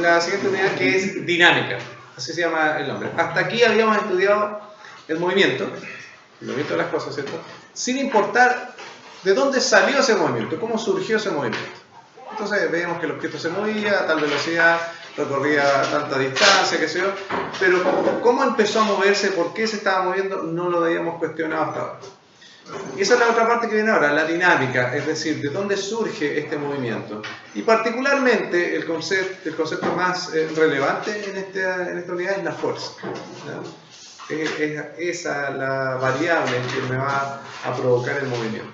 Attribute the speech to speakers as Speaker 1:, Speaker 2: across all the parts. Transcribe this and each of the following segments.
Speaker 1: la siguiente unidad, que es dinámica. Así se llama el nombre. Hasta aquí habíamos estudiado el movimiento de las cosas, ¿cierto? Sin importar de dónde salió ese movimiento, cómo surgió ese movimiento. Entonces veíamos que el objeto se movía a tal velocidad, recorría tanta distancia, qué sé yo, pero cómo empezó a moverse, por qué se estaba moviendo, no lo habíamos cuestionado hasta ahora. Y esa es la otra parte que viene ahora, la dinámica, es decir, de dónde surge este movimiento. Y particularmente el concepto más relevante en esta unidad es la fuerza, ¿no? Es esa la variable que me va a provocar el movimiento.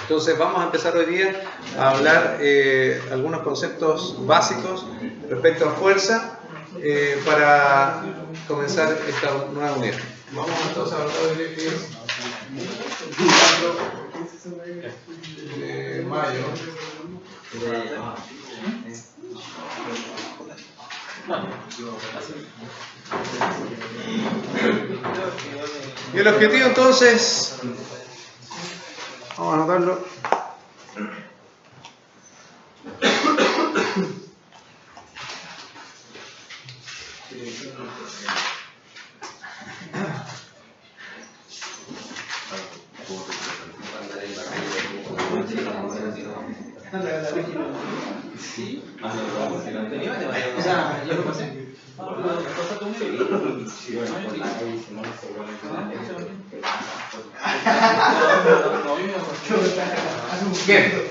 Speaker 1: Entonces vamos a empezar hoy día a hablar algunos conceptos básicos respecto a fuerza para comenzar esta nueva unidad. Vamos entonces a hablar hoy día que es 4 de mayo. Y el objetivo entonces, vamos a anotarlo. Bien,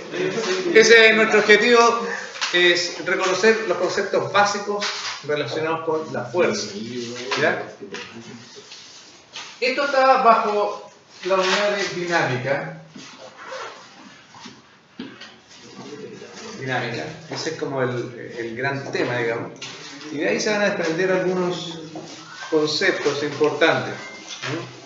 Speaker 1: ese es nuestro objetivo, es reconocer los conceptos básicos relacionados con la fuerza. ¿Ya? Esto está bajo la unidad de dinámica. Ese es como el gran tema, digamos. Y de ahí se van a desprender algunos conceptos importantes, ¿no?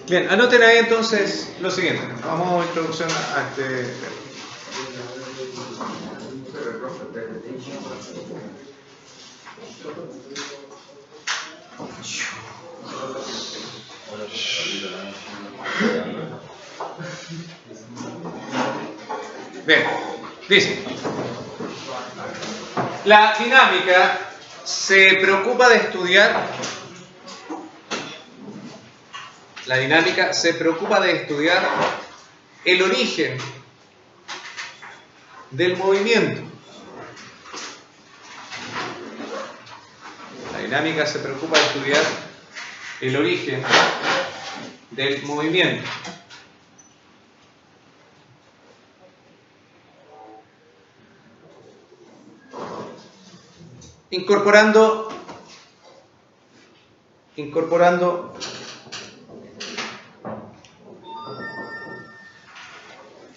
Speaker 1: Bien, anoten ahí entonces lo siguiente. Vamos a introducción a este. Bien, dice. La dinámica se preocupa de estudiar. La dinámica se preocupa de estudiar el origen del movimiento. La dinámica se preocupa de estudiar el origen del movimiento. Incorporando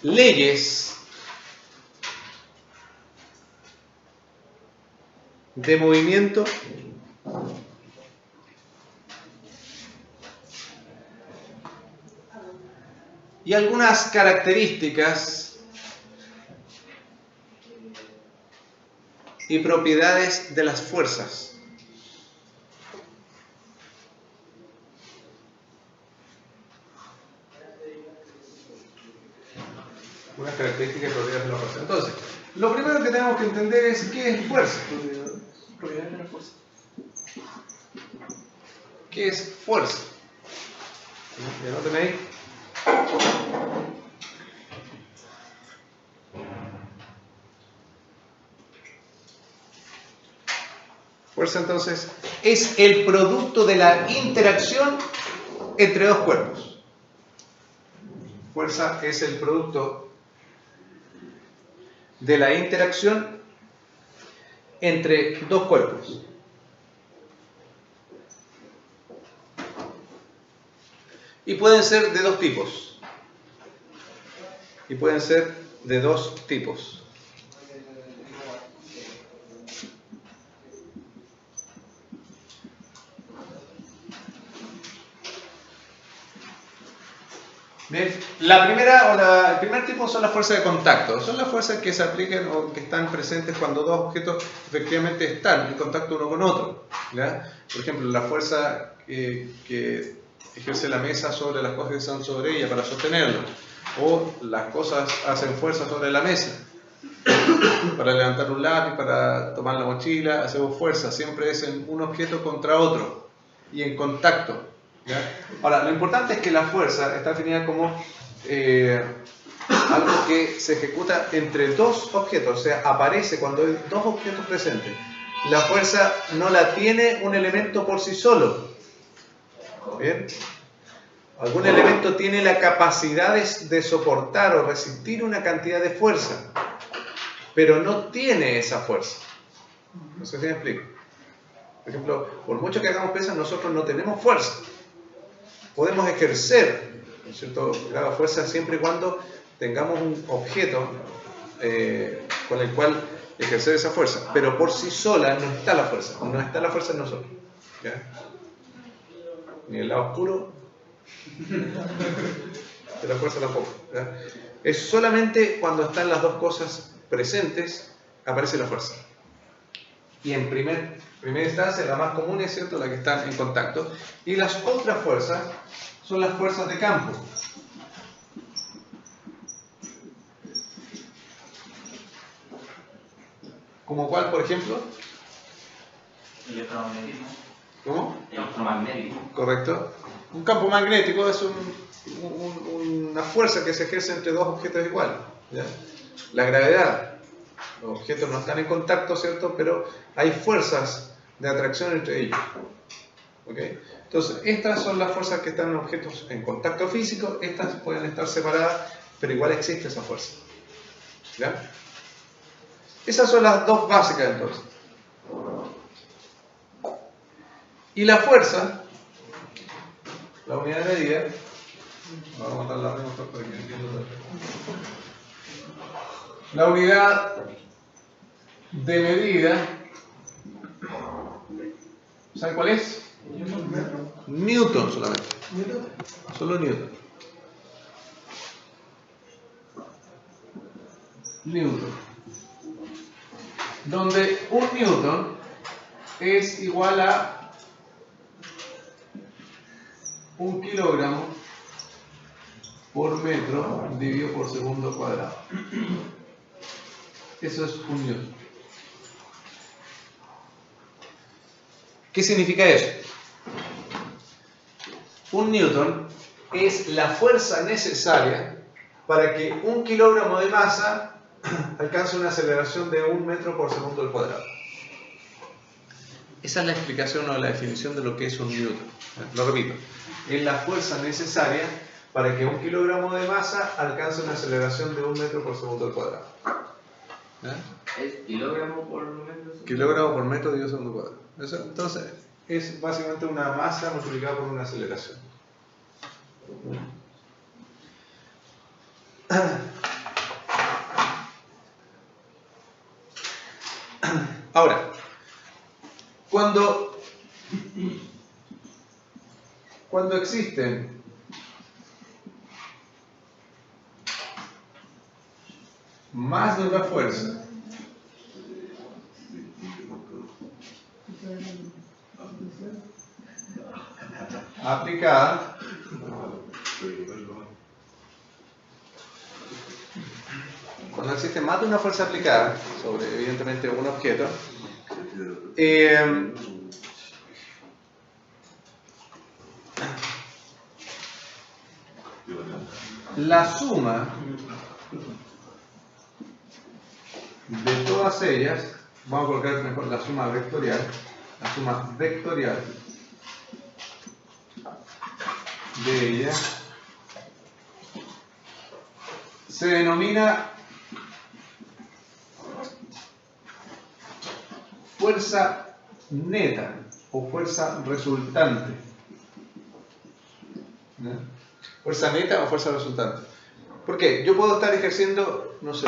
Speaker 1: leyes de movimiento y algunas características y propiedades de las fuerzas. Unas características y propiedades de la fuerza. Entonces, lo primero que tenemos que entender es qué es fuerza. Propiedades de la fuerza. ¿Qué es fuerza? Anoten ahí. Fuerza entonces es el producto de la interacción entre dos cuerpos. Fuerza es el producto de la interacción entre dos cuerpos. Y pueden ser de dos tipos. Bien, el primer tipo son las fuerzas de contacto. Son las fuerzas que se aplican o que están presentes cuando dos objetos efectivamente están en contacto uno con otro. ¿Ya? Por ejemplo, la fuerza que ejerce la mesa sobre las cosas que están sobre ella para sostenerlo. O las cosas hacen fuerza sobre la mesa. Para levantar un lápiz, para tomar la mochila, hacemos fuerza. Siempre es en un objeto contra otro y en contacto. ¿Ya? Ahora, lo importante es que la fuerza está definida como algo que se ejecuta entre dos objetos, o sea, aparece cuando hay dos objetos presentes. La fuerza no la tiene un elemento por sí solo. ¿Bien? Algún elemento tiene la capacidad de soportar o resistir una cantidad de fuerza, pero no tiene esa fuerza. No sé si me explico. Por ejemplo, por mucho que hagamos pesas, nosotros no tenemos fuerza. Podemos ejercer, ¿no es cierto?, la fuerza siempre y cuando tengamos un objeto con el cual ejercer esa fuerza, pero por sí sola no está la fuerza, no está la fuerza en nosotros. ¿Ya? Ni el lado oscuro de la fuerza tampoco. ¿Ya? Es solamente cuando están las dos cosas presentes aparece la fuerza. Y en primera instancia, la más común es, ¿cierto?, la que están en contacto. Y las otras fuerzas son las fuerzas de campo. ¿Como cuál, por ejemplo?
Speaker 2: Electromagnetismo.
Speaker 1: ¿Cómo?
Speaker 2: Electromagnético.
Speaker 1: Correcto. Un campo magnético es una fuerza que se ejerce entre dos objetos iguales. ¿Ya? La gravedad. Los objetos no están en contacto, ¿cierto? Pero hay fuerzas de atracción entre ellos. ¿Ok? Entonces, estas son las fuerzas que están en objetos en contacto físico. Estas pueden estar separadas, pero igual existe esa fuerza. ¿Ya? Esas son las dos básicas, entonces. Y la fuerza, la unidad de medida, vamos a matar la mejor para que entiendan. La unidad de medida, ¿saben cuál es? Newton solamente. Solo Newton. Newton. Donde un Newton es igual a 1 kilogramo por metro dividido por segundo cuadrado. Eso es un Newton. ¿Qué significa eso? Un Newton es la fuerza necesaria para que 1 kilogramo de masa alcance una aceleración de 1 metro por segundo al cuadrado. Esa es la explicación o la definición de lo que es un Newton. Lo repito, es la fuerza necesaria para que 1 kilogramo de masa alcance una aceleración de 1 metro por segundo al cuadrado.
Speaker 2: ¿Es kilogramo por metro?
Speaker 1: Kilogramo por metro dividido segundo cuadrado. Eso, entonces, es básicamente una masa multiplicada por una aceleración. Ahora, cuando existen más de una fuerza aplicada, cuando existe más de una fuerza aplicada sobre evidentemente un objeto, la suma de todas ellas, vamos a colocar mejor la suma vectorial de ellas se denomina fuerza neta o fuerza resultante. ¿No? Fuerza neta o fuerza resultante. ¿Por qué? Yo puedo estar ejerciendo, no sé,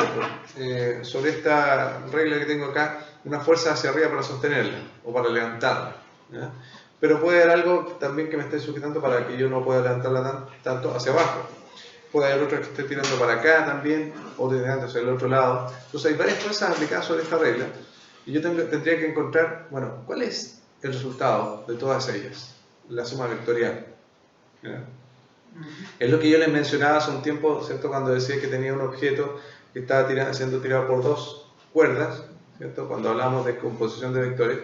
Speaker 1: sobre esta regla que tengo acá, una fuerza hacia arriba para sostenerla o para levantarla. ¿Ya? Pero puede haber algo también que me esté sujetando para que yo no pueda levantarla tanto hacia abajo. puede haber otra que esté tirando para acá también, o tirando hacia el otro lado. Entonces hay varias fuerzas aplicadas sobre esta regla, y yo tendría que encontrar, bueno, ¿cuál es el resultado de todas ellas? La suma vectorial. ¿Ya? Es lo que yo les mencionaba hace un tiempo, ¿cierto? Cuando decía que tenía un objeto que estaba siendo tirado por dos cuerdas, ¿cierto? Cuando hablamos de composición de vectores,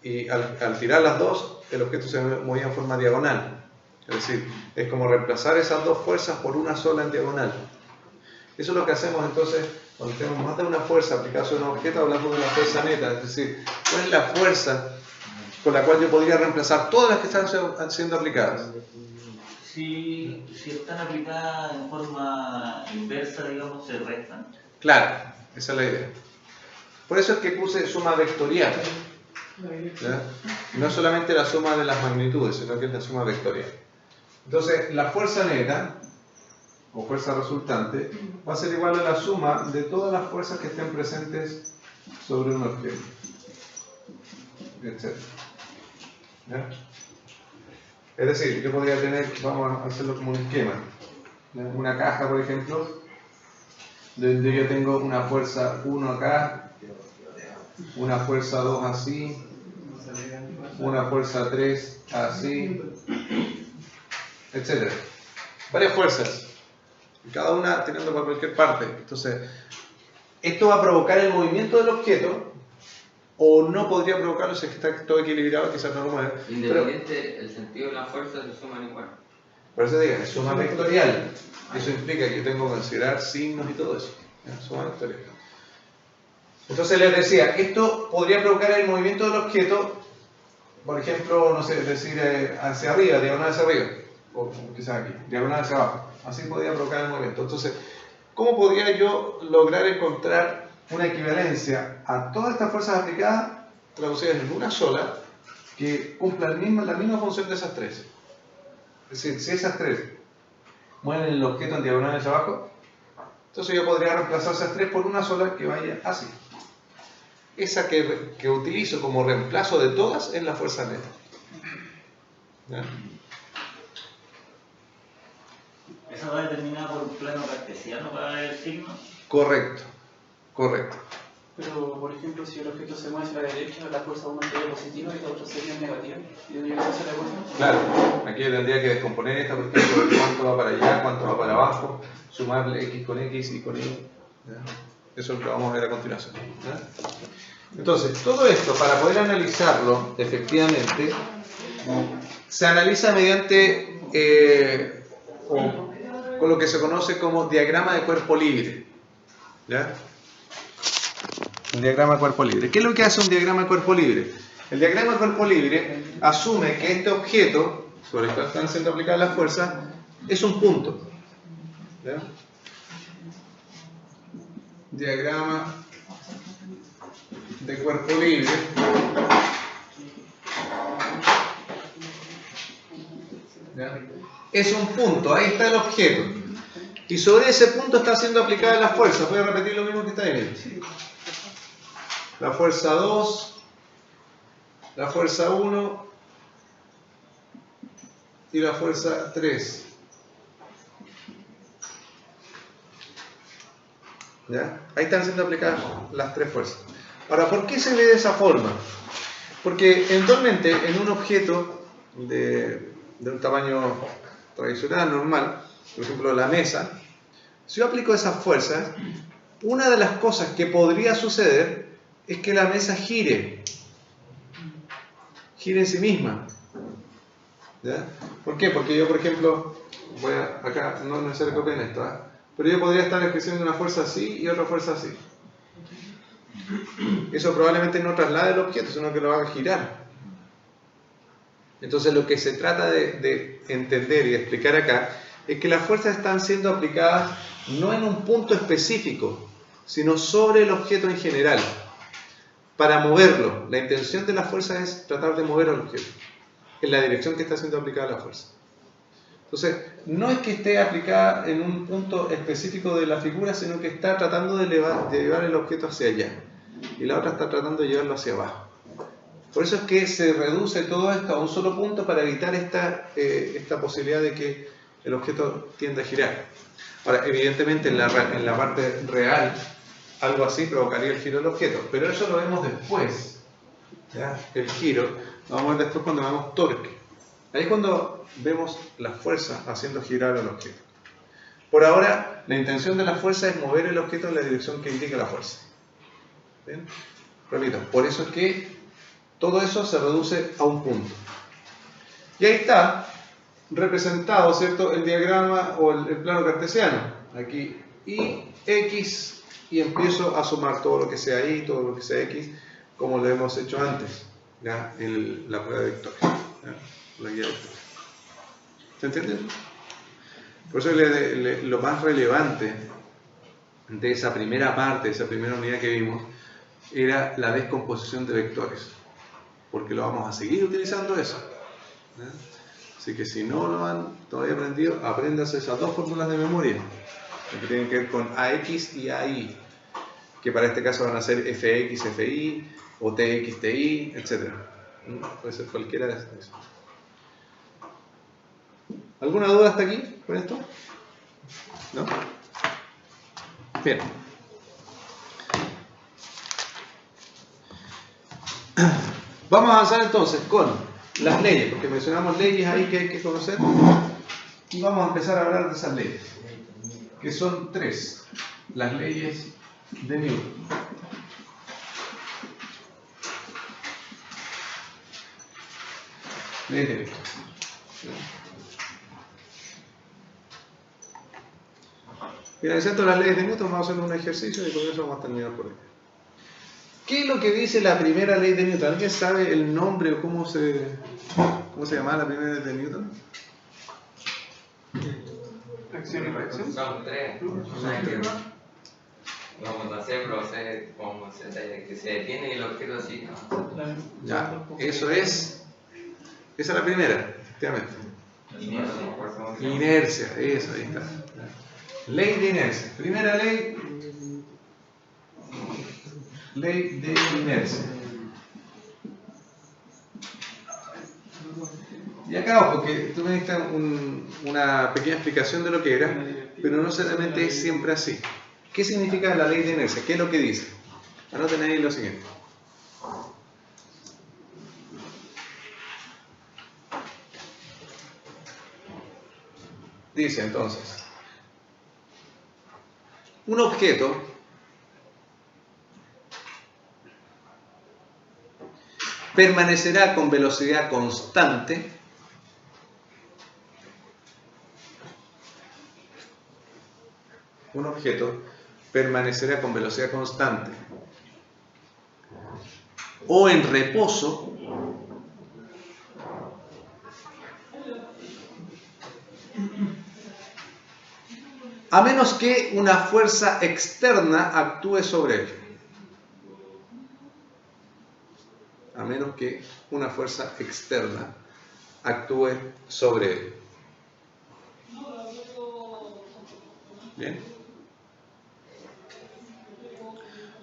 Speaker 1: y al tirar las dos, el objeto se movía en forma diagonal. Es decir, es como reemplazar esas dos fuerzas por una sola en diagonal. Eso es lo que hacemos entonces cuando tenemos más de una fuerza aplicada sobre un objeto, hablamos de la fuerza neta, es decir, ¿cuál es la fuerza con la cual yo podría reemplazar todas las que están siendo aplicadas?
Speaker 3: Si están aplicadas en forma inversa, digamos, se restan.
Speaker 1: Claro, esa es la idea. Por eso es que puse suma vectorial. ¿Ya? No solamente la suma de las magnitudes, sino que es la suma vectorial. Entonces, la fuerza neta, o fuerza resultante, va a ser igual a la suma de todas las fuerzas que estén presentes sobre un objeto, etc. ¿Ya? Es decir, yo podría tener, vamos a hacerlo como un esquema, ¿ya? Una caja, por ejemplo, donde yo tengo una fuerza 1 acá, una fuerza 2 así, una fuerza 3 así, etc. Varias fuerzas, cada una tirando para cualquier parte. Entonces, esto va a provocar el movimiento del objeto, o no podría provocarlo si es que está todo equilibrado, quizás no lo mueve.
Speaker 2: Independiente, el sentido de las fuerzas se suman igual.
Speaker 1: Por eso digo, es suma vectorial. Eso implica que yo tengo que considerar signos y todo eso. ¿Ya? Suma vectorial. Entonces les decía, esto podría provocar el movimiento del objeto, por ejemplo, no sé, es decir, hacia arriba, diagonal hacia arriba, o quizás aquí, diagonal hacia abajo. Así podría provocar el movimiento. Entonces, ¿cómo podría yo lograr encontrar una equivalencia a todas estas fuerzas aplicadas, traducidas en una sola, que cumpla la misma función de esas tres? Es decir, si esas tres mueven el objeto en diagonal hacia abajo, entonces yo podría reemplazar esas tres por una sola que vaya así. Esa que utilizo como reemplazo de todas es la fuerza neta. ¿Ya?
Speaker 3: ¿Eso va determinada por un plano cartesiano para el signo?
Speaker 1: Correcto, correcto.
Speaker 4: Pero, por ejemplo, si el objeto se mueve hacia la derecha, la fuerza 1 sería positiva y la otra sería negativa. ¿Y dónde se hace la ecuación?
Speaker 1: Claro, aquí yo tendría que descomponer esta, por ejemplo, cuánto va para allá, cuánto va para abajo, sumarle x con x y con y. ¿Ya? Eso es lo que vamos a ver a continuación. ¿Ya? Entonces, todo esto, para poder analizarlo efectivamente, se analiza mediante con lo que se conoce como diagrama de cuerpo libre. ¿Ya? Un diagrama de cuerpo libre. ¿Qué es lo que hace un diagrama de cuerpo libre? El diagrama de cuerpo libre asume que este objeto, sobre el cual están siendo aplicadas las fuerzas, es un punto. ¿Ya? Diagrama de cuerpo libre. ¿Ya? Es un punto, ahí está el objeto. Y sobre ese punto está siendo aplicada la fuerza. Voy a repetir lo mismo que está ahí. La fuerza 2, la fuerza 1 y la fuerza 3. ¿Ya? Ahí están siendo aplicadas las tres fuerzas. Ahora, ¿por qué se ve de esa forma? Porque eventualmente en un objeto de un tamaño tradicional, normal, por ejemplo la mesa, si yo aplico esas fuerzas, una de las cosas que podría suceder es que la mesa gire en sí misma. ¿Ya? ¿Por qué? Porque yo, por ejemplo, voy a, acá no es necesario que copien esto, ¿eh? Pero yo podría estar ejerciendo una fuerza así y otra fuerza así. Eso probablemente no traslade el objeto, sino que lo haga girar. Entonces lo que se trata de entender y de explicar acá es que las fuerzas están siendo aplicadas no en un punto específico, sino sobre el objeto en general, para moverlo. La intención de la fuerza es tratar de mover al objeto en la dirección que está siendo aplicada la fuerza. Entonces, no es que esté aplicada en un punto específico de la figura, sino que está tratando de llevar el objeto hacia allá, y la otra está tratando de llevarlo hacia abajo. Por eso es que se reduce todo esto a un solo punto para evitar esta posibilidad de que el objeto tiende a girar. Ahora, evidentemente en la parte real, algo así provocaría el giro del objeto, pero eso lo vemos después. ¿Ya? El giro, lo vamos a ver después cuando veamos torque. Ahí es cuando vemos la fuerza haciendo girar el objeto. Por ahora, la intención de la fuerza es mover el objeto en la dirección que indica la fuerza. ¿Bien? Repito, por eso es que todo eso se reduce a un punto. Y ahí está representado, ¿cierto?, el diagrama o el plano cartesiano. Aquí Y, X, y empiezo a sumar todo lo que sea Y, todo lo que sea X, como lo hemos hecho antes, ¿ya? En la prueba de vectores, ¿ya? La guía de vectores. ¿Se entiende? Por eso lo más relevante de esa primera parte, de esa primera unidad que vimos, era la descomposición de vectores, porque lo vamos a seguir utilizando eso, ¿ya? Así que si no lo han todavía aprendido, apréndanse esas dos fórmulas de memoria, que tienen que ver con AX y AI, que para este caso van a ser FX, FI, o TX, TI, etc. Puede ser cualquiera de esas. ¿Alguna duda hasta aquí con esto? ¿No? Bien. Vamos a avanzar entonces con las leyes, porque mencionamos leyes ahí que hay que conocer, y vamos a empezar a hablar de esas leyes, que son tres, las leyes de Newton. Leyes de Newton. Finalizando las leyes de Newton, vamos a hacer un ejercicio y con eso vamos a terminar por hoy. ¿Qué es lo que dice la primera ley de Newton? ¿Alguien sabe el nombre o cómo se llamaba la primera ley de Newton?
Speaker 4: Acción y reacción.
Speaker 2: Son tres. Vamos a hacer, pero sé cómo que se detiene y el objeto así.
Speaker 1: Ya, eso es. Esa es la primera, efectivamente. Inercia, eso, ahí está. Ley de inercia. Primera ley. Ley de inercia. Y acá, ojo, que tú me diste una pequeña explicación de lo que era, pero no necesariamente es siempre así. ¿Qué significa la ley de inercia? ¿Qué es lo que dice? Anoten ahí lo siguiente. Dice entonces, un objeto permanecerá con velocidad constante o en reposo a menos que una fuerza externa actúe sobre él. A menos que una fuerza externa actúe sobre él. Bien.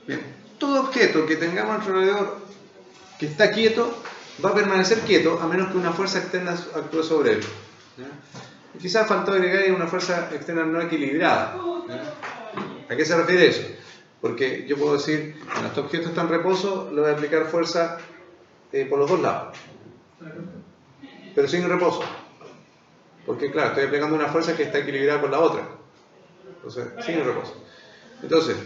Speaker 1: Bien. Todo objeto que tengamos alrededor que está quieto va a permanecer quieto a menos que una fuerza externa actúe sobre él. ¿Ya? Quizás faltó agregar una fuerza externa no equilibrada. ¿Ya? ¿A qué se refiere eso? Porque yo puedo decir, bueno, este objeto está en reposo, le voy a aplicar fuerza por los dos lados, pero sin reposo, porque claro, estoy aplicando una fuerza que está equilibrada con la otra, entonces sin reposo. Entonces,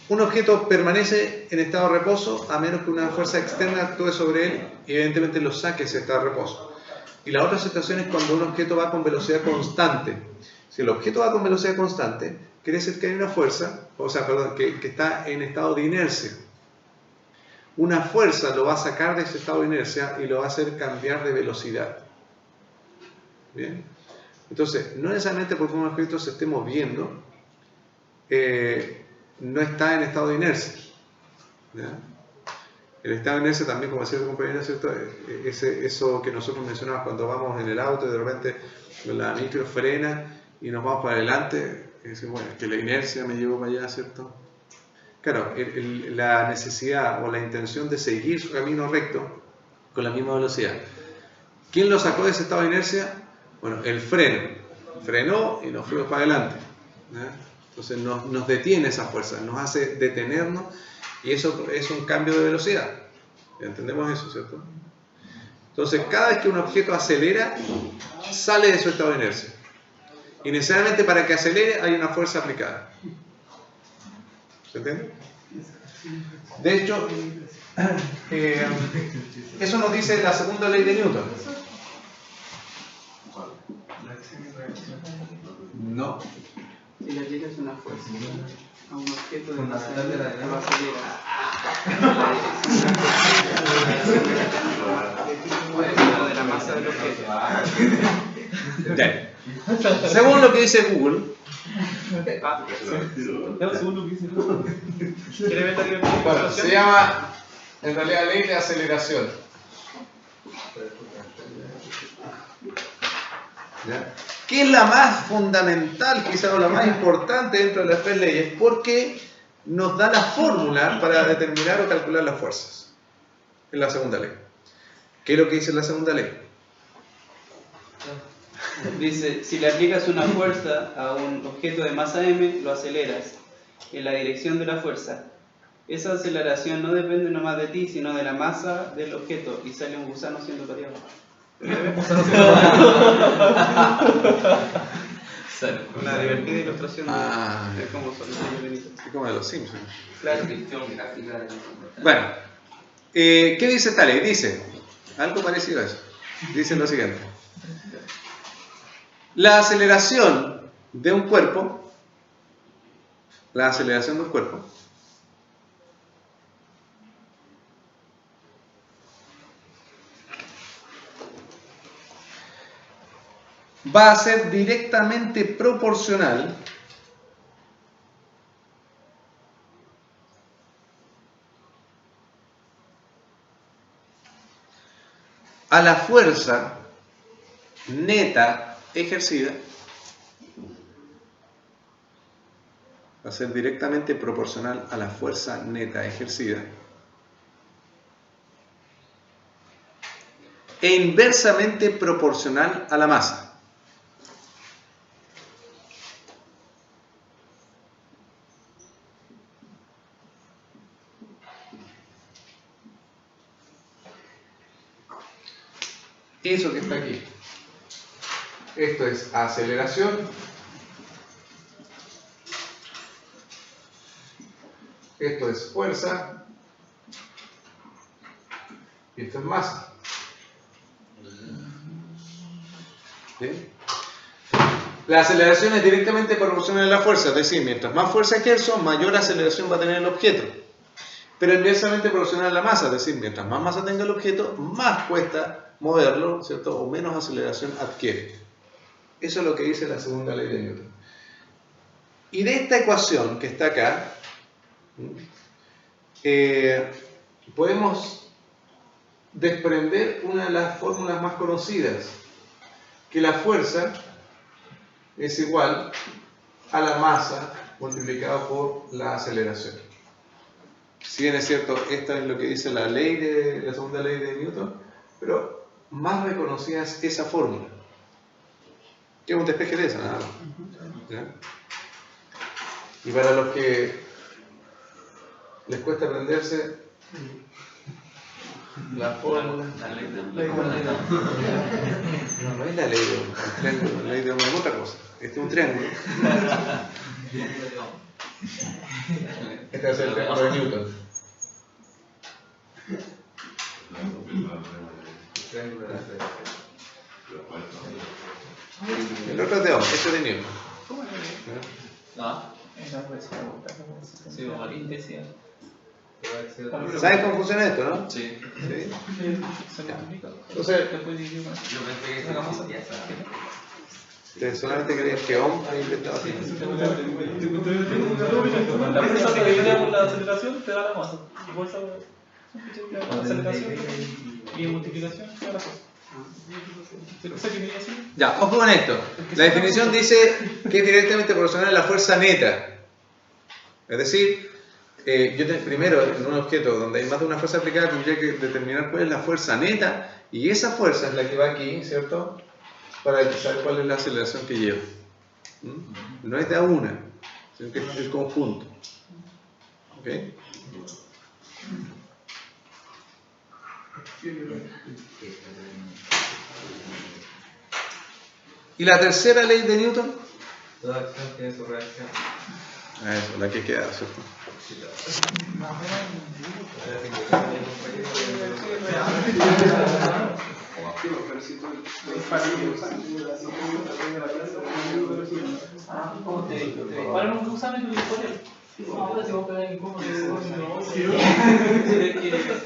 Speaker 1: un objeto permanece en estado de reposo a menos que una fuerza externa actúe sobre él y evidentemente lo saque ese estado de reposo. Y la otra situación es cuando un objeto va con velocidad constante. Si el objeto va con velocidad constante, quiere decir que hay una fuerza, que está en estado de inercia. Una fuerza lo va a sacar de ese estado de inercia y lo va a hacer cambiar de velocidad. ¿Bien? Entonces, no necesariamente porque un objeto se esté moviendo, no está en estado de inercia. ¿Ya? El estado de inercia también, como decía el compañero, ¿cierto? Eso que nosotros mencionamos cuando vamos en el auto y de repente la micro frena y nos vamos para adelante, y decimos, bueno, es que la inercia me llevó para allá, ¿cierto? Claro, la necesidad o la intención de seguir su camino recto con la misma velocidad. ¿Quién lo sacó de ese estado de inercia? Bueno, el freno. Frenó y nos fuimos para adelante. ¿Ya? Entonces nos detiene esa fuerza, nos hace detenernos y eso es un cambio de velocidad. ¿Entendemos eso, cierto? Entonces, cada vez que un objeto acelera, sale de su estado de inercia. Y necesariamente para que acelere hay una fuerza aplicada. ¿Se entiende? De hecho, eso nos dice la segunda ley de Newton. No.
Speaker 4: Si le aplicas una fuerza a un objeto de masa de la de la masa del objeto.
Speaker 1: Ya. Según lo que dice Google, bueno, se llama en realidad ley de aceleración. ¿Ya? Que es la más fundamental, quizás la más importante dentro de las tres leyes, porque nos da la fórmula para determinar o calcular las fuerzas. En la segunda ley. ¿Qué es lo que dice la segunda ley?
Speaker 4: Dice, si le aplicas una fuerza a un objeto de masa m, lo aceleras en la dirección de la fuerza. Esa aceleración no depende nomás de ti, sino de la masa del objeto, y sale un gusano siendo pateado. Una divertida ilustración de cómo son los benditos.
Speaker 1: Es como de los Simpsons.
Speaker 4: Claro.
Speaker 1: Bueno, ¿qué dice esta ley? Dice algo parecido a eso. Dice lo siguiente. La aceleración de un cuerpo, va a ser directamente proporcional a la fuerza neta ejercida, va a ser directamente proporcional a la fuerza neta ejercida e inversamente proporcional a la masa. Eso que está aquí. Esto es aceleración. Esto es fuerza. Y esto es masa. ¿Sí? La aceleración es directamente proporcional a la fuerza, es decir, mientras más fuerza ejerzo, mayor aceleración va a tener el objeto. Pero inversamente proporcional a la masa, es decir, mientras más masa tenga el objeto, más cuesta moverlo, ¿cierto? O menos aceleración adquiere. Eso es lo que dice la segunda ley de Newton. Y de esta ecuación que está acá, podemos desprender una de las fórmulas más conocidas, que la fuerza es igual a la masa multiplicado por la aceleración. Si bien es cierto, esta es lo que dice la segunda ley de Newton, pero más reconocida es esa fórmula, que es un despeje de esa, nada más. ¿Ya? Y para los que les cuesta aprenderse la fórmula, no es la ley de un triángulo, la ley de es otra cosa. Este es un triángulo. Este es el triángulo de Newton. El otro es de Ohm, este es de Newton. ¿Sabes cómo funciona esto, no?
Speaker 2: Sí.
Speaker 1: ¿Sí?
Speaker 2: Yo
Speaker 1: Entonces,
Speaker 2: pensé que eso existía, ¿sabes?
Speaker 1: ¿ustedes solamente creen que Ohm ha inventado así?
Speaker 5: La fuerza que viene por la aceleración te da la masa. Y fuerza la aceleración y multiplicación te da la fuerza.
Speaker 1: Ya, ojo con esto. La definición dice que es directamente proporcional a la fuerza neta. Es decir, primero en un objeto donde hay más de una fuerza aplicada tendría que determinar cuál es la fuerza neta Y esa fuerza es la que va aquí, ¿cierto? Para saber cuál es la aceleración que lleva. ¿Mm? No es de a una, sino que es el conjunto. ¿Ok? ¿Y la tercera ley de Newton?
Speaker 2: Toda acción tiene su reacción.
Speaker 1: Eso, la que queda, ¿cierto?
Speaker 5: ¿Cuál es un gusano y tu historia? Ahora si vos pegas incómodo,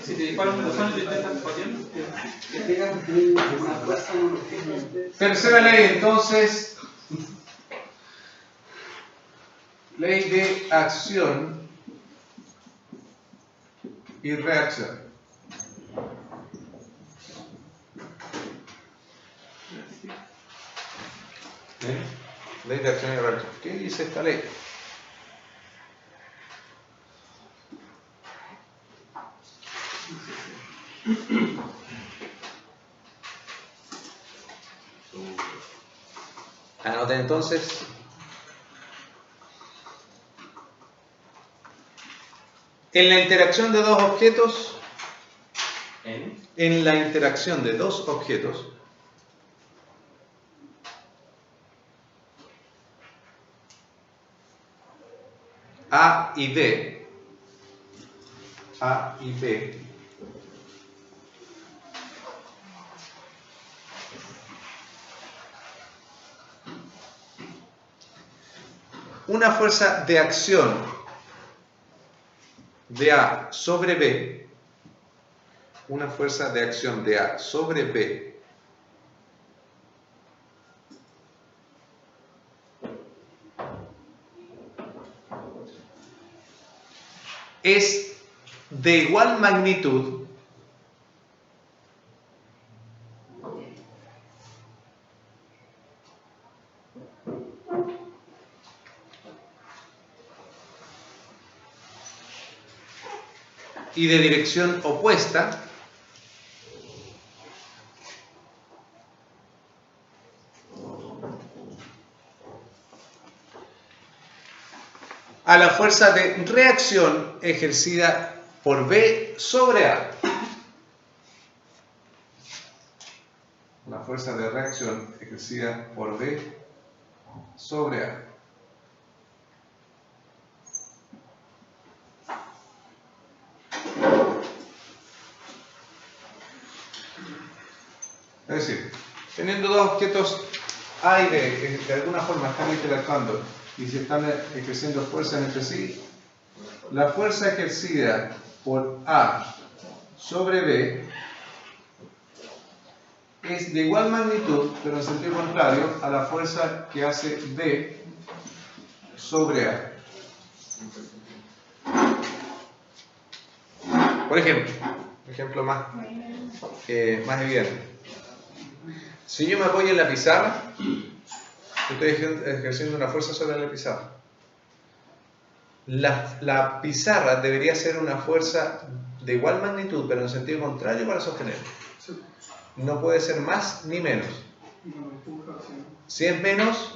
Speaker 5: si te disparan un gusano y te estás pateando.
Speaker 1: Tercera ley, entonces, ley de acción y reacción. ¿Eh? Ley de acción y reacción. ¿Qué dice esta ley? Anoten entonces. En la interacción de dos objetos, en la interacción de dos objetos, A y B, una fuerza de acción de A sobre B, una fuerza de acción de A sobre B es de igual magnitud y de dirección opuesta a la fuerza de reacción ejercida por B sobre A. La fuerza de reacción ejercida por B sobre A. Es decir, teniendo dos objetos A y B que de alguna forma están interactuando y se están ejerciendo fuerzas entre sí, la fuerza ejercida por A sobre B es de igual magnitud, pero en sentido contrario, a la fuerza que hace B sobre A. Por ejemplo más evidente. Si yo me apoyo en la pizarra, estoy ejerciendo una fuerza sobre la pizarra. La pizarra debería ser una fuerza de igual magnitud, pero en sentido contrario para sostenerla. No puede ser más ni menos. Si es menos,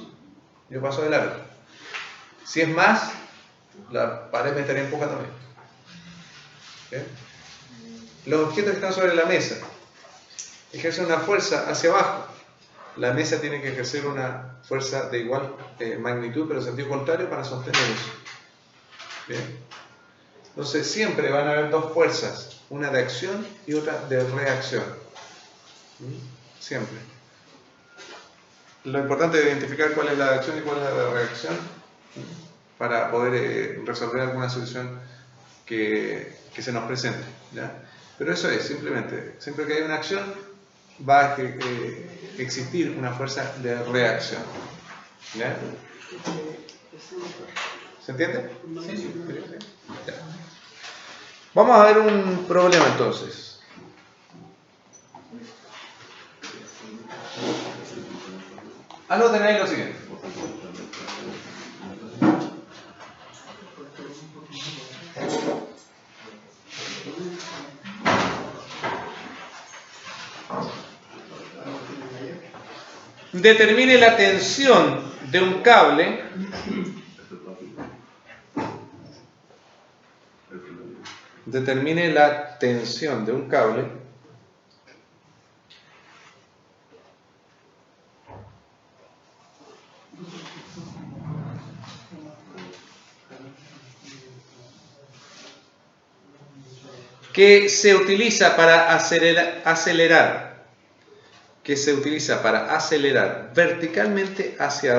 Speaker 1: yo paso de largo. Si es más, la pared me estaría empujando también. ¿Okay? Los objetos que están sobre la mesa ejercen una fuerza hacia abajo. La mesa tiene que ejercer una fuerza de igual magnitud, pero en sentido contrario para sostener eso. ¿Bien? Entonces siempre van a haber dos fuerzas, una de acción y otra de reacción. Siempre. Lo importante es identificar cuál es la de acción y cuál es la de reacción para poder resolver alguna solución que se nos presente, ¿ya? Pero eso es, simplemente, siempre que hay una acción va a existir una fuerza de reacción, ¿ya? ¿Se entiende? Sí. Ya. Vamos a ver un problema entonces. Anoten ahí lo siguiente. determine la tensión de un cable que se utiliza para acelerar verticalmente hacia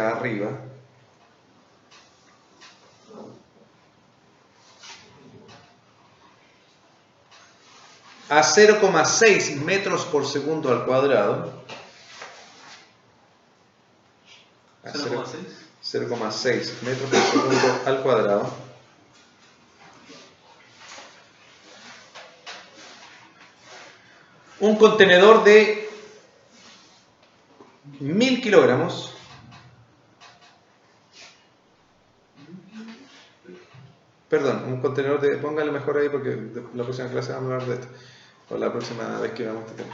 Speaker 1: arriba a 0,6 metros por segundo al cuadrado. 0,6 metros por segundo al cuadrado. Un contenedor de 1000 kilogramos. Perdón, un contenedor de... Póngale mejor ahí porque la próxima clase vamos a hablar de esto. O la próxima vez que veamos este tema.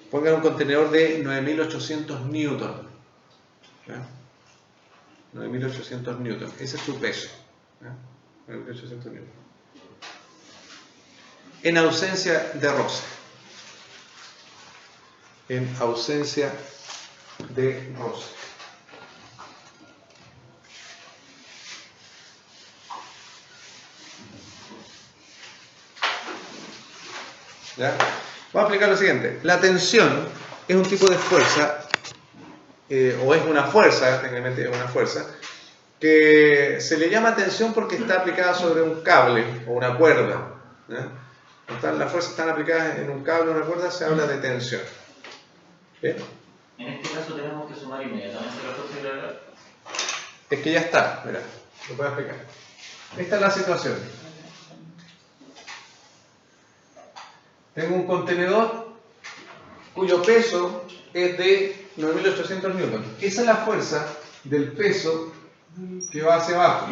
Speaker 1: Pongan un contenedor de 9800 newton. ¿Ya? 9800 newton. Ese es su peso. ¿Ya? 9800 newton. En ausencia de roce. ¿Ya? Vamos a explicar lo siguiente. La tensión es un tipo de fuerza, o es una fuerza, técnicamente es una fuerza, que se le llama tensión porque está aplicada sobre un cable o una cuerda. ¿Ya? Cuando las fuerzas están aplicadas en un cable o una cuerda, se habla de tensión. ¿Bien?
Speaker 3: En este caso tenemos que sumar inmediatamente la fuerza de gravedad.
Speaker 1: Es que ya está, mira, lo puedo explicar. Esta es la situación. Tengo un contenedor cuyo peso es de 9800 newton. Esa es la fuerza del peso que va hacia abajo.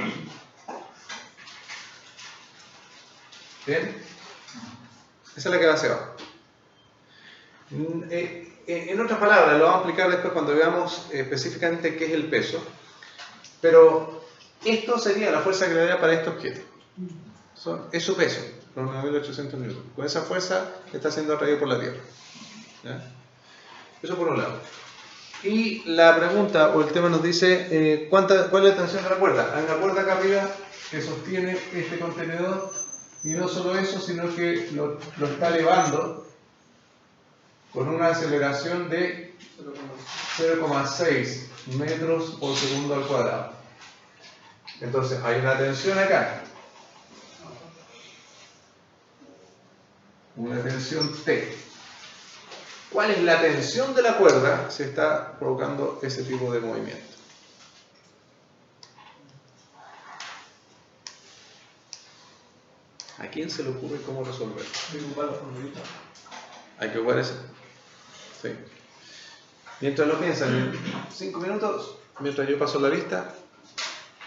Speaker 1: ¿Bien? Esa es la que va hacia abajo. En otras palabras, lo vamos a explicar después cuando veamos específicamente qué es el peso. Pero esto sería la fuerza de gravedad para este objeto. Es su peso, los 9800 newton. Con esa fuerza está siendo atraído por la Tierra. ¿Ya? Eso por un lado. Y la pregunta o el tema nos dice ¿cuál es la tensión de la cuerda? Hay una cuerda acá arriba que sostiene este contenedor y no solo eso, sino que lo está elevando con una aceleración de 0,6 metros por segundo al cuadrado. Entonces hay una tensión acá. Una tensión T. ¿Cuál es la tensión de la cuerda si está provocando ese tipo de movimiento? ¿A quién se le ocurre cómo resolverlo?
Speaker 5: Hay que ocupar la formulita.
Speaker 1: Hay que ocupar ese. Sí. Mientras lo piensan en 5 minutos, mientras yo paso la lista,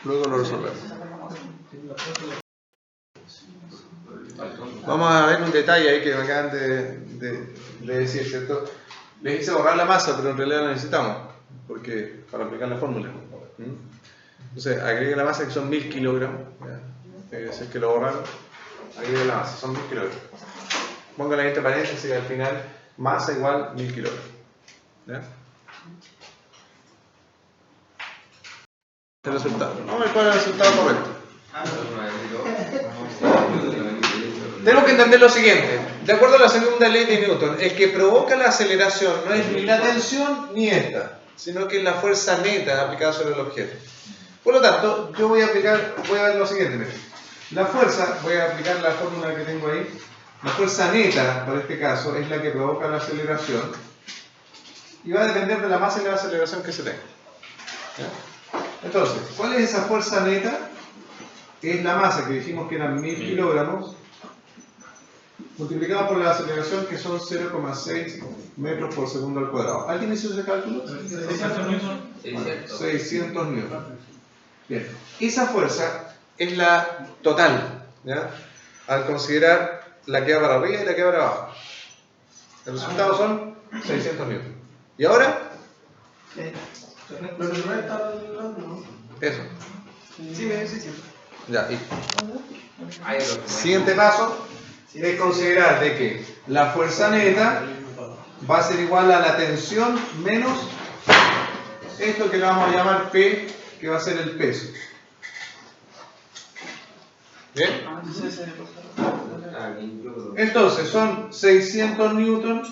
Speaker 1: luego lo resolvemos. Vamos a ver un detalle ahí que me acaban de decir, ¿cierto? Les hice borrar la masa, pero en realidad la necesitamos, porque para aplicar la fórmula. Entonces, agreguen la masa que son 1000 kilogramos. Si es que lo borraron, agreguen la masa, son 1000 kilogramos. Pónganle entre paréntesis y al final, masa igual 1000 kilogramos. ¿Ya? El resultado. Vamos a ver cuál es el resultado correcto. Tenemos que entender lo siguiente. De acuerdo a la segunda ley de Newton, el que provoca la aceleración no es ni la tensión ni esta, sino que es la fuerza neta aplicada sobre el objeto. Por lo tanto, yo voy a ver lo siguiente. Miren. La fuerza, voy a aplicar la fórmula que tengo ahí. La fuerza neta, para este caso, es la que provoca la aceleración. Y va a depender de la masa y la aceleración que se tenga. ¿Ya? Entonces, ¿cuál es esa fuerza neta? Es la masa que dijimos que eran 1000 kilogramos multiplicado por la aceleración que son 0,6 metros por segundo al cuadrado. ¿Alguien hizo ese cálculo?
Speaker 5: 600 newton.
Speaker 1: 600 newton. Bien, esa fuerza es la total, ¿ya? Al considerar la que va para arriba y la que va para abajo. El resultado son 600 newton. ¿Y ahora? Eso.
Speaker 4: Sí, me dice siempre.
Speaker 1: Ya, y
Speaker 2: Hay otro.
Speaker 1: siguiente paso es considerar de que la fuerza neta va a ser igual a la tensión menos esto que le vamos a llamar P, que va a ser el peso. ¿Bien? Entonces son 600 newton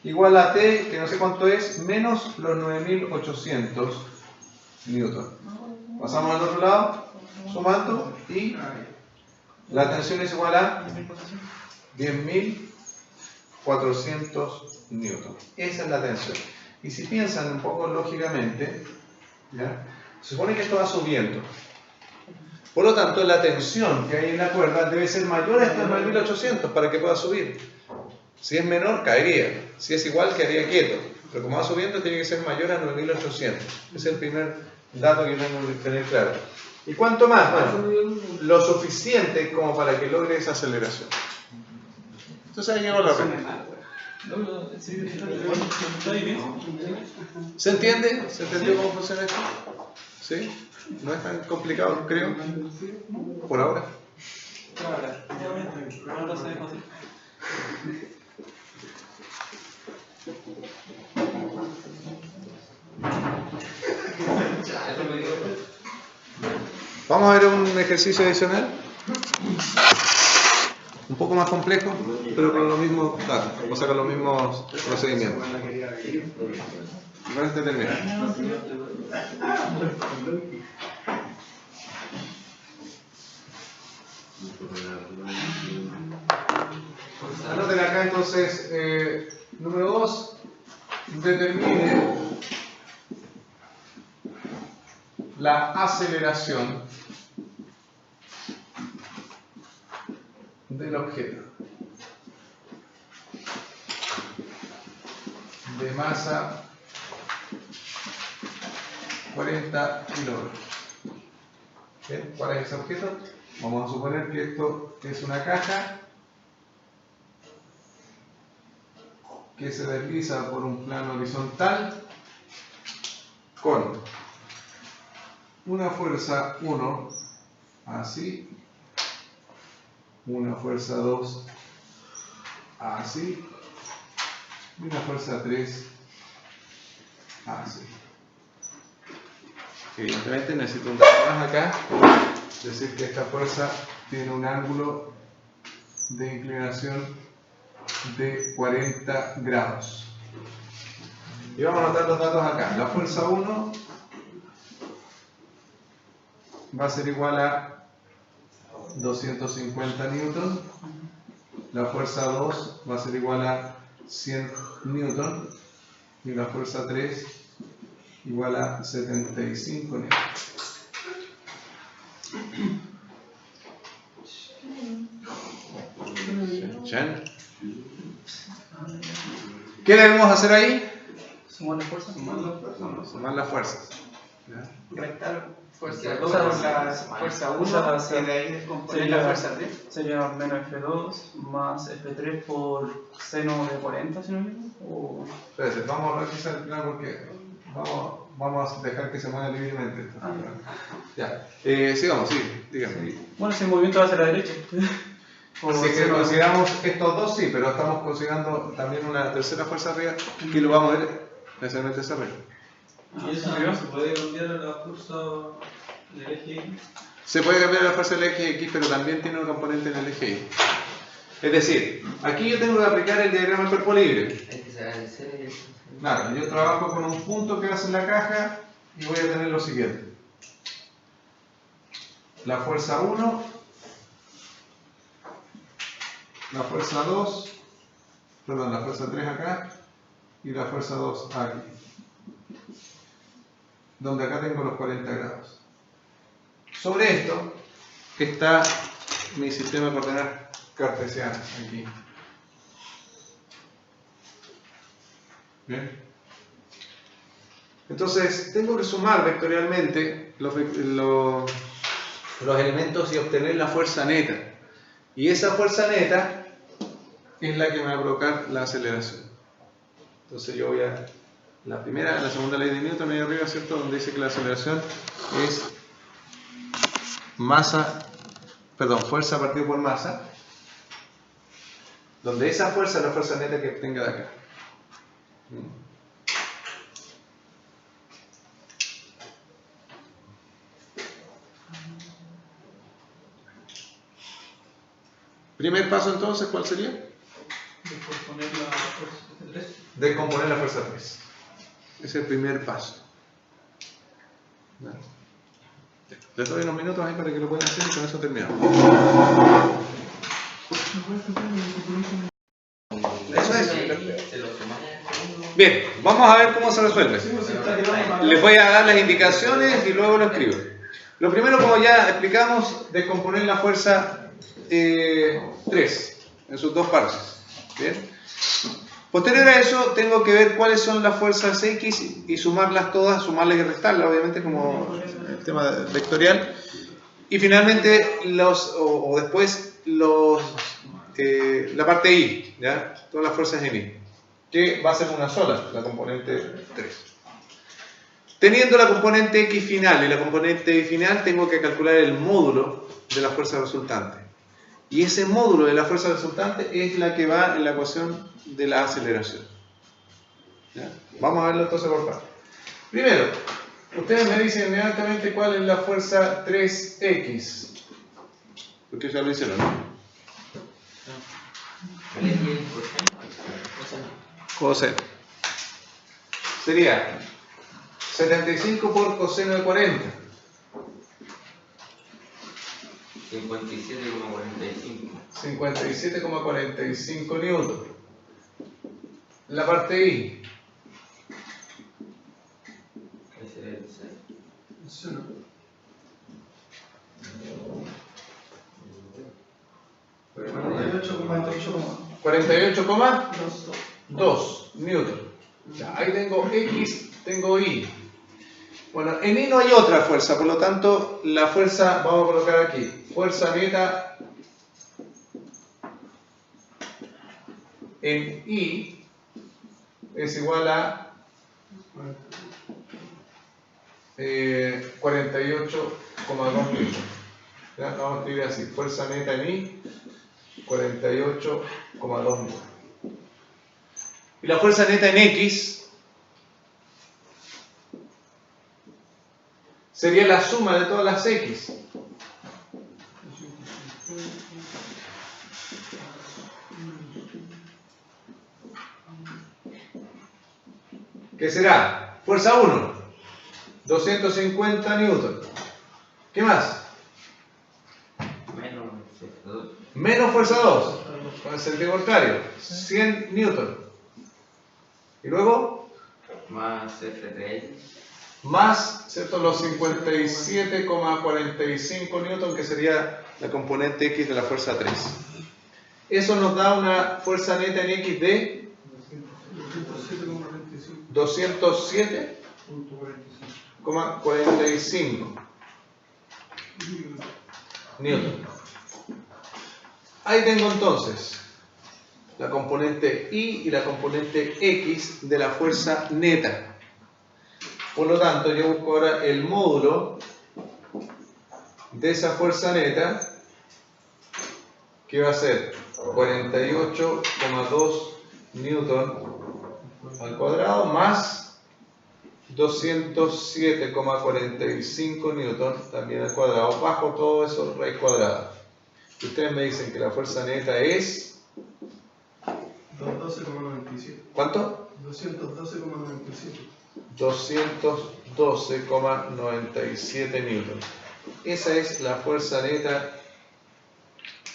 Speaker 1: igual a T, que no sé cuánto es, menos los 9800 newton. Pasamos al otro lado, sumando, y la tensión es igual a 10.400 newton. Esa es la tensión. Y si piensan un poco lógicamente, ¿ya? Se supone que esto va subiendo. Por lo tanto, la tensión que hay en la cuerda debe ser mayor a estos 9.800 para que pueda subir. Si es menor, caería. Si es igual, quedaría quieto. Pero como va subiendo, tiene que ser mayor a 9.800. Ese es el primer dato que tengo que tener claro. ¿Y cuánto más? Bueno, lo suficiente como para que logre esa aceleración. Entonces ahí llegó la regla. ¿Se entiende? ¿Se entendió cómo funciona esto? ¿Sí? No es tan complicado, creo. Por ahora. Vamos a ver un ejercicio adicional. Un poco más complejo, pero con los mismos datos, o sea, con los mismos procedimientos. Con este termina. Anoten acá entonces, número 2, determine la aceleración del objeto de masa 40 kilogramos. ¿Bien? ¿Cuál es ese objeto? Vamos a suponer que esto es una caja que se desliza por un plano horizontal con una fuerza 1 así, una fuerza 2 así y una fuerza 3 así. Evidentemente necesito un dato más acá, es decir que esta fuerza tiene un ángulo de inclinación de 40 grados. Y vamos a anotar los datos acá. La fuerza 1 va a ser igual a 250 newton. La fuerza 2 va a ser igual a 100 newton. Y la fuerza 3 igual a 75 newton. ¿Qué debemos hacer ahí?
Speaker 4: Sumar las fuerzas.
Speaker 1: Sumar las fuerzas.
Speaker 4: Restar fuerza
Speaker 2: Ya,
Speaker 4: 2
Speaker 2: fuerza
Speaker 4: con la fuerza 1 y de ahí descomponer la fuerza 3.
Speaker 6: Sería menos F2 más F3 por seno de 40, si no me equivoco.
Speaker 1: Espérense, vamos a revisar el plan porque vamos a dejar que se mueva libremente esto. Ya, sigamos, sí, dígame.
Speaker 6: Bueno, si el movimiento va hacia la derecha.
Speaker 1: Si que consideramos estos dos, sí, pero estamos considerando también una tercera fuerza arriba que lo vamos a ver necesariamente hacia arriba.
Speaker 5: ¿Y eso no se puede cambiar a la fuerza del eje X?
Speaker 1: Se puede cambiar la fuerza del eje X, pero también tiene un componente en el eje Y. Es decir, aquí yo tengo que aplicar el diagrama del cuerpo libre.
Speaker 2: Hay que saber el cero y el
Speaker 1: Nada, yo trabajo con un punto que hace en la caja y voy a tener lo siguiente. La fuerza 1, la fuerza 2, perdón, la fuerza 3 acá y la fuerza 2 aquí. Donde acá tengo los 40 grados. Sobre esto está mi sistema de coordenadas cartesianas aquí. Bien. Entonces, tengo que sumar vectorialmente los elementos y obtener la fuerza neta. Y esa fuerza neta es la que me va a provocar la aceleración. Entonces yo voy a la segunda ley de Newton ahí arriba, ¿cierto? Donde dice que la aceleración es fuerza partido por masa, donde esa fuerza es la fuerza neta que obtenga de acá. Primer paso entonces, ¿cuál sería?
Speaker 5: Descomponer la fuerza 3.
Speaker 1: Descomponer la fuerza 3. Ese es el primer paso. ¿Vale? Les doy unos minutos ahí para que lo puedan hacer y con eso terminamos. Eso es. Bien, vamos a ver cómo se resuelve. Les voy a dar las indicaciones y luego lo escribo. Lo primero, como ya explicamos, descomponer la fuerza 3 en sus dos partes. Bien. Posterior a eso, tengo que ver cuáles son las fuerzas X y sumarlas todas, sumarlas y restarlas, obviamente, como el tema vectorial. Y finalmente, después, la parte Y, ¿ya? Todas las fuerzas en Y, que va a ser una sola, la componente 3. Teniendo la componente X final y la componente Y final, tengo que calcular el módulo de la fuerza resultante. Y ese módulo de la fuerza resultante es la que va en la ecuación de la aceleración. ¿Ya? Vamos a verlo entonces por partes. Primero, ustedes me dicen inmediatamente cuál es la fuerza 3X. Porque ya lo hicieron, ¿no? Coseno. Sería 75 por coseno de 40.
Speaker 2: 57,45.
Speaker 1: 57,45 newton. La parte I.
Speaker 2: Ese es el 6.
Speaker 1: 48,2 newton. Ya, ahí tengo X, tengo Y. Bueno, en Y no hay otra fuerza, por lo tanto, la fuerza, vamos a colocar aquí, fuerza neta en Y es igual a 48,2 newton. ¿Ya? Vamos a escribir así, fuerza neta en Y, 48,2 newton. Y la fuerza neta en X sería la suma de todas las X. ¿Qué será? Fuerza 1, 250 newton. ¿Qué más? Menos fuerza 2, con el sentido contrario, 100 newton. Y luego,
Speaker 2: Más F3.
Speaker 1: más, ¿cierto?, los 57,45 newton, que sería la componente X de la fuerza 3. Eso nos da una fuerza neta en X de 207,45 newton. Ahí tengo entonces la componente Y y la componente X de la fuerza neta. Por lo tanto, yo busco ahora el módulo de esa fuerza neta, que va a ser 48,2 newton al cuadrado más 207,45 newton también al cuadrado, bajo todo eso raíz cuadrada. Y ustedes me dicen que la fuerza neta es...
Speaker 7: 212,97.
Speaker 1: ¿Cuánto?
Speaker 7: 212,97.
Speaker 1: 212,97 newton. Esa es la fuerza neta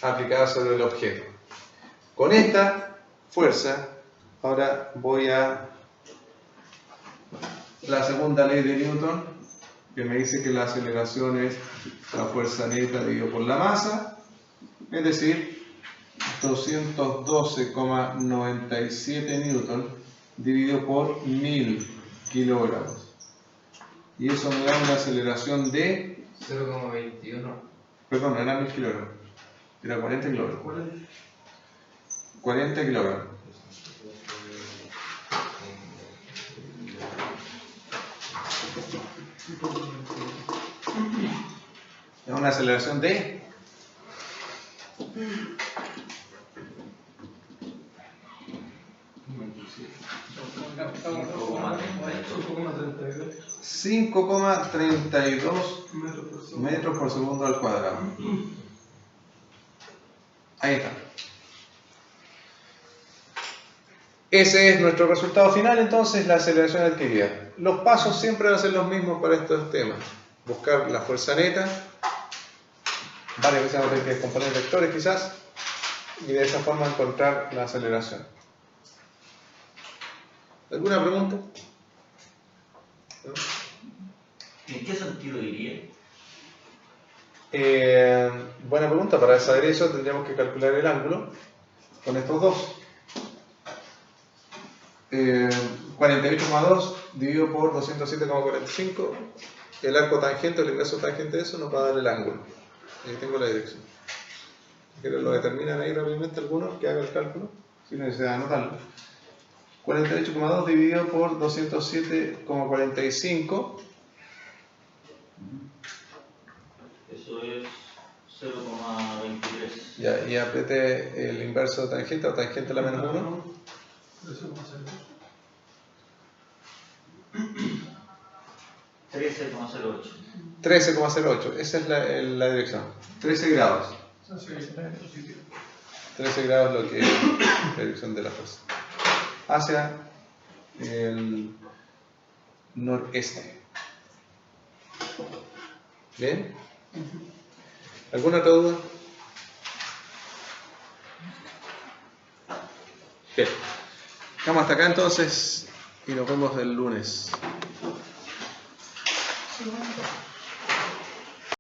Speaker 1: aplicada sobre el objeto. Con esta fuerza, ahora voy a la segunda ley de Newton, que me dice que la aceleración es la fuerza neta dividido por la masa, es decir, 212,97 newton dividido por 1000 kilogramos. Y eso me da una aceleración de...
Speaker 2: 0,21.
Speaker 1: Perdón, era 1000 kilogramos. Era 40 kilogramos. 40 kilogramos. Es una aceleración de... ...5,32 metros por segundo al cuadrado. Ahí está. Ese es nuestro resultado final, entonces, la aceleración adquirida. Los pasos siempre van a ser los mismos para estos temas. Buscar la fuerza neta, varias veces vamos a tener que descomponer vectores quizás, y de esa forma encontrar la aceleración. ¿Alguna pregunta? ¿No?
Speaker 3: ¿En qué sentido iría?
Speaker 1: Buena pregunta. Para saber eso tendríamos que calcular el ángulo con estos dos. 48,2 dividido por 207,45. El arco tangente o el inverso tangente de eso nos va a dar el ángulo. Ahí tengo la dirección. Si lo determinan ahí rápidamente algunos, que haga el cálculo, sin necesidad de anotarlo. 48,2 dividido por 207,45.
Speaker 3: Eso es 0,23.
Speaker 1: Ya, y apriete el inverso de tangente o tangente a la menos 1.
Speaker 3: 13,08.
Speaker 1: 13,08. Esa es la dirección. 13 grados. 13 grados lo que es la dirección de la fuerza. Hacia el noreste. ¿Bien? ¿Alguna otra duda? Bien. Vamos hasta acá entonces y nos vemos el lunes.